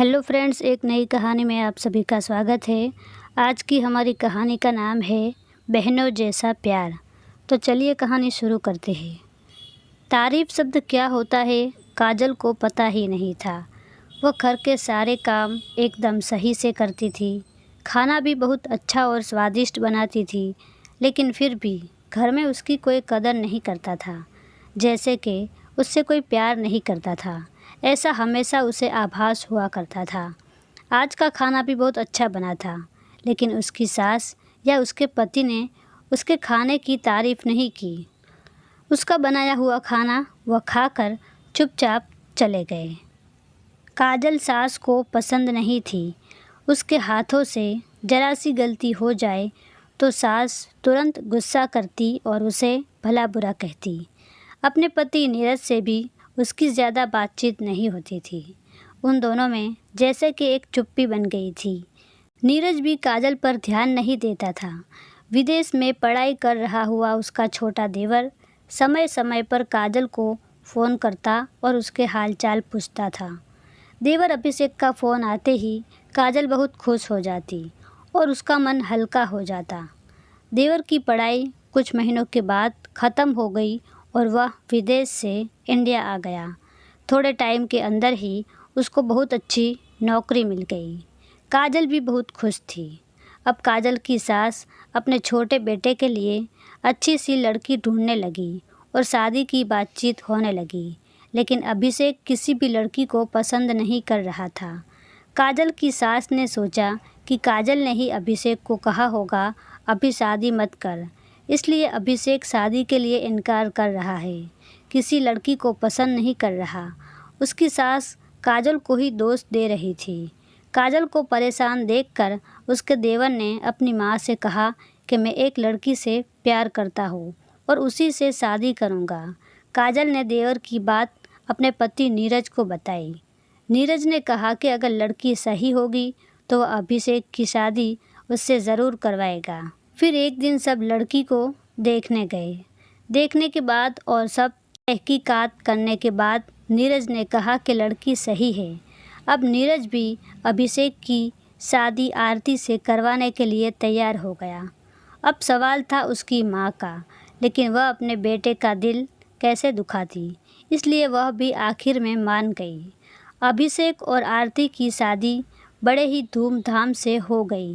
Hello friends, एक नई कहानी में आप सभी का स्वागत है। आज की हमारी कहानी का नाम है बहनों जैसा प्यार। तो चलिए कहानी शुरू करते हैं। तारीफ़ शब्द क्या होता है काजल को पता ही नहीं था। वह घर के सारे काम एकदम सही से करती थी, खाना भी बहुत अच्छा और स्वादिष्ट बनाती थी, लेकिन फिर भी घर में उसकी कोई कदर नहीं करता था, जैसे कि उससे कोई प्यार नहीं करता था। ऐसा हमेशा उसे आभास हुआ करता था। आज का खाना भी बहुत अच्छा बना था, लेकिन उसकी सास या उसके पति ने उसके खाने की तारीफ़ नहीं की। उसका बनाया हुआ खाना वह खाकर चुपचाप चले गए। काजल सास को पसंद नहीं थी। उसके हाथों से ज़रा सी गलती हो जाए तो सास तुरंत गुस्सा करती और उसे भला बुरा कहती। अपने पति नीरज से भी उसकी ज़्यादा बातचीत नहीं होती थी। उन दोनों में जैसे कि एक चुप्पी बन गई थी। नीरज भी काजल पर ध्यान नहीं देता था। विदेश में पढ़ाई कर रहा हुआ उसका छोटा देवर समय समय पर काजल को फ़ोन करता और उसके हालचाल पूछता था। देवर अभिषेक का फ़ोन आते ही काजल बहुत खुश हो जाती और उसका मन हल्का हो जाता। देवर की पढ़ाई कुछ महीनों के बाद ख़त्म हो गई और वह विदेश से इंडिया आ गया। थोड़े टाइम के अंदर ही उसको बहुत अच्छी नौकरी मिल गई। काजल भी बहुत खुश थी। अब काजल की सास अपने छोटे बेटे के लिए अच्छी सी लड़की ढूंढने लगी और शादी की बातचीत होने लगी, लेकिन अभिषेक किसी भी लड़की को पसंद नहीं कर रहा था। काजल की सास ने सोचा कि काजल ने ही अभिषेक को कहा होगा अभी शादी मत कर, इसलिए अभिषेक शादी के लिए इनकार कर रहा है, किसी लड़की को पसंद नहीं कर रहा। उसकी सास काजल को ही दोष दे रही थी। काजल को परेशान देखकर उसके देवर ने अपनी माँ से कहा कि मैं एक लड़की से प्यार करता हूँ और उसी से शादी करूँगा। काजल ने देवर की बात अपने पति नीरज को बताई। नीरज ने कहा कि अगर लड़की सही होगी तो वह अभिषेक की शादी उससे ज़रूर करवाएगा। फिर एक दिन सब लड़की को देखने गए। देखने के बाद और सब तहकीकात करने के बाद नीरज ने कहा कि लड़की सही है। अब नीरज भी अभिषेक की शादी आरती से करवाने के लिए तैयार हो गया। अब सवाल था उसकी माँ का, लेकिन वह अपने बेटे का दिल कैसे दुखाती, इसलिए वह भी आखिर में मान गई। अभिषेक और आरती की शादी बड़े ही धूमधाम से हो गई।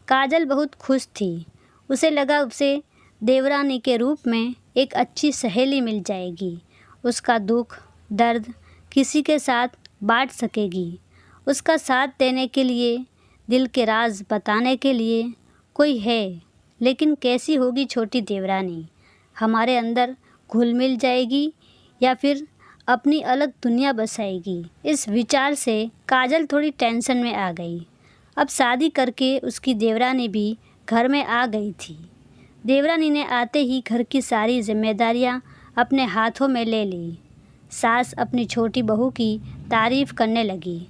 काजल बहुत खुश थी। उसे लगा उसे देवरानी के रूप में एक अच्छी सहेली मिल जाएगी। उसका दुख दर्द किसी के साथ बांट सकेगी। उसका साथ देने के लिए, दिल के राज बताने के लिए कोई है। लेकिन कैसी होगी छोटी देवरानी? हमारे अंदर घुल मिल जाएगी या फिर अपनी अलग दुनिया बसाएगी? इस विचार से काजल थोड़ी टेंशन में आ गई। अब शादी करके उसकी देवरानी भी घर में आ गई थी। देवरानी ने आते ही घर की सारी जिम्मेदारियां अपने हाथों में ले ली। सास अपनी छोटी बहू की तारीफ़ करने लगी।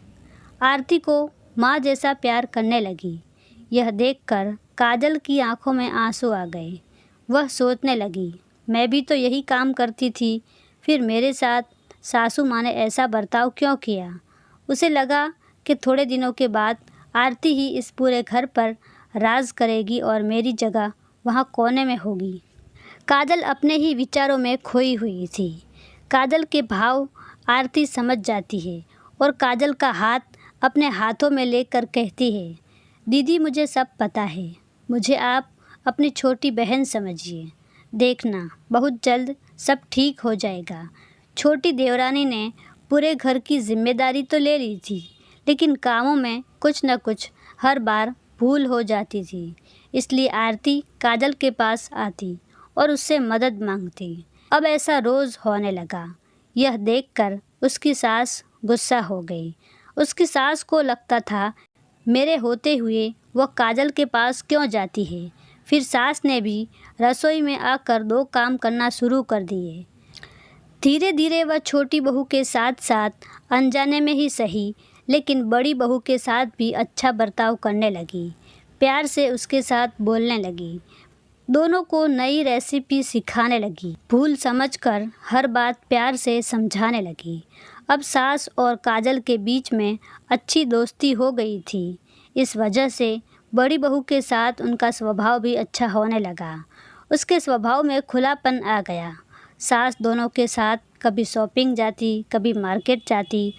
आरती को माँ जैसा प्यार करने लगी। यह देखकर काजल की आंखों में आंसू आ गए। वह सोचने लगी, मैं भी तो यही काम करती थी, फिर मेरे साथ सासू माँ ने ऐसा बर्ताव क्यों किया? उसे लगा कि थोड़े दिनों के बाद आरती ही इस पूरे घर पर राज करेगी और मेरी जगह वहाँ कोने में होगी। काजल अपने ही विचारों में खोई हुई थी। काजल के भाव आरती समझ जाती है और काजल का हाथ अपने हाथों में लेकर कहती है, दीदी मुझे सब पता है, मुझे आप अपनी छोटी बहन समझिए। देखना बहुत जल्द सब ठीक हो जाएगा। छोटी देवरानी ने पूरे घर की जिम्मेदारी तो ले ली थी, लेकिन कामों में कुछ न कुछ हर बार भूल हो जाती थी। इसलिए आरती काजल के पास आती और उससे मदद मांगती। अब ऐसा रोज़ होने लगा। यह देखकर उसकी सास गुस्सा हो गई। उसकी सास को लगता था मेरे होते हुए वह काजल के पास क्यों जाती है। फिर सास ने भी रसोई में आकर दो काम करना शुरू कर दिए। धीरे धीरे वह छोटी बहू के साथ साथ अनजाने में ही सही, लेकिन बड़ी बहू के साथ भी अच्छा बर्ताव करने लगी। प्यार से उसके साथ बोलने लगी। दोनों को नई रेसिपी सिखाने लगी। भूल समझकर हर बात प्यार से समझाने लगी। अब सास और काजल के बीच में अच्छी दोस्ती हो गई थी। इस वजह से बड़ी बहू के साथ उनका स्वभाव भी अच्छा होने लगा। उसके स्वभाव में खुलापन आ गया। सास दोनों के साथ कभी शॉपिंग जाती, कभी मार्केट जाती।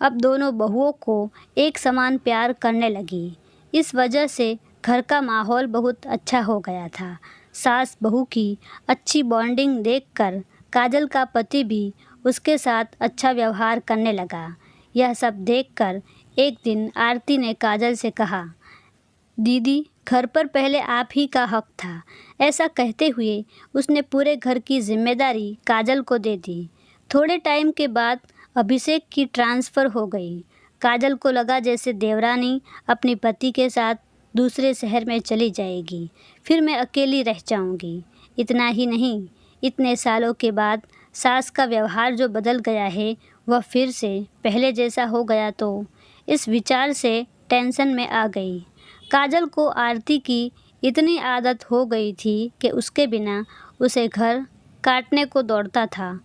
अब दोनों बहुओं को एक समान प्यार करने लगी। इस वजह से घर का माहौल बहुत अच्छा हो गया था। सास बहू की अच्छी बॉन्डिंग देखकर काजल का पति भी उसके साथ अच्छा व्यवहार करने लगा। यह सब देखकर एक दिन आरती ने काजल से कहा, दीदी, घर पर पहले आप ही का हक था। ऐसा कहते हुए उसने पूरे घर की जिम्मेदारी काजल को दे दी। थोड़े टाइम के बाद अभिषेक की ट्रांसफ़र हो गई। काजल को लगा जैसे देवरानी अपने पति के साथ दूसरे शहर में चली जाएगी, फिर मैं अकेली रह जाऊंगी। इतना ही नहीं, इतने सालों के बाद सास का व्यवहार जो बदल गया है वह फिर से पहले जैसा हो गया तो इस विचार से टेंशन में आ गई। काजल को आरती की इतनी आदत हो गई थी कि उसके बिना उसे घर काटने को दौड़ता था।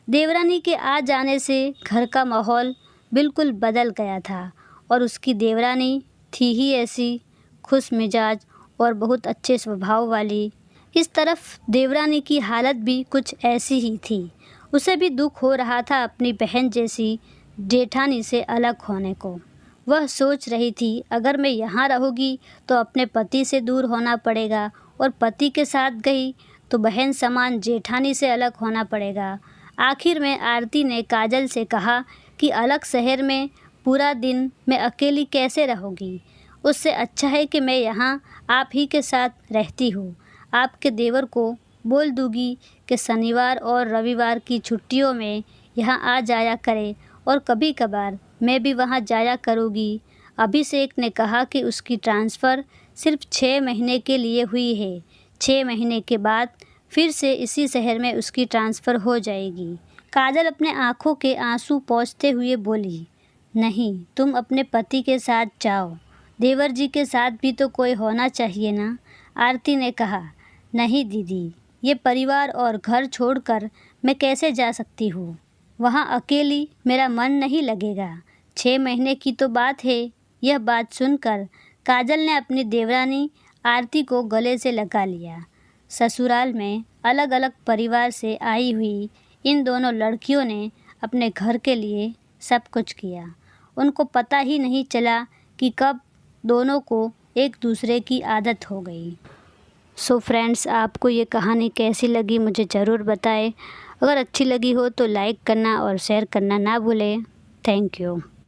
देवरानी के आ जाने से घर का माहौल बिल्कुल बदल गया था और उसकी देवरानी थी ही ऐसी खुश मिजाज और बहुत अच्छे स्वभाव वाली। इस तरफ देवरानी की हालत भी कुछ ऐसी ही थी। उसे भी दुख हो रहा था अपनी बहन जैसी जेठानी से अलग होने को। वह सोच रही थी, अगर मैं यहाँ रहूँगी तो अपने पति से दूर होना पड़ेगा और पति के साथ गई तो बहन समान जेठानी से अलग होना पड़ेगा। आखिर में आरती ने काजल से कहा कि अलग शहर में पूरा दिन मैं अकेली कैसे रहूँगी। उससे अच्छा है कि मैं यहाँ आप ही के साथ रहती हूँ। आपके देवर को बोल दूँगी कि शनिवार और रविवार की छुट्टियों में यहाँ आ जाया करे और कभी कभार मैं भी वहाँ जाया करूँगी। अभिषेक ने कहा कि उसकी ट्रांसफ़र सिर्फ 6 महीने के लिए हुई है। 6 महीने के बाद फिर से इसी शहर में उसकी ट्रांसफ़र हो जाएगी। काजल अपने आँखों के आंसू पोंछते हुए बोली, नहीं, तुम अपने पति के साथ जाओ। देवर जी के साथ भी तो कोई होना चाहिए ना। आरती ने कहा, नहीं दीदी, ये परिवार और घर छोड़कर मैं कैसे जा सकती हूँ। वहाँ अकेली मेरा मन नहीं लगेगा। 6 महीने की तो बात है। यह बात सुनकर काजल ने अपनी देवरानी आरती को गले से लगा लिया। ससुराल में अलग अलग परिवार से आई हुई इन दोनों लड़कियों ने अपने घर के लिए सब कुछ किया। उनको पता ही नहीं चला कि कब दोनों को एक दूसरे की आदत हो गई। सो फ्रेंड्स, आपको ये कहानी कैसी लगी मुझे ज़रूर बताएं। अगर अच्छी लगी हो तो लाइक करना और शेयर करना ना भूलें। Thank you.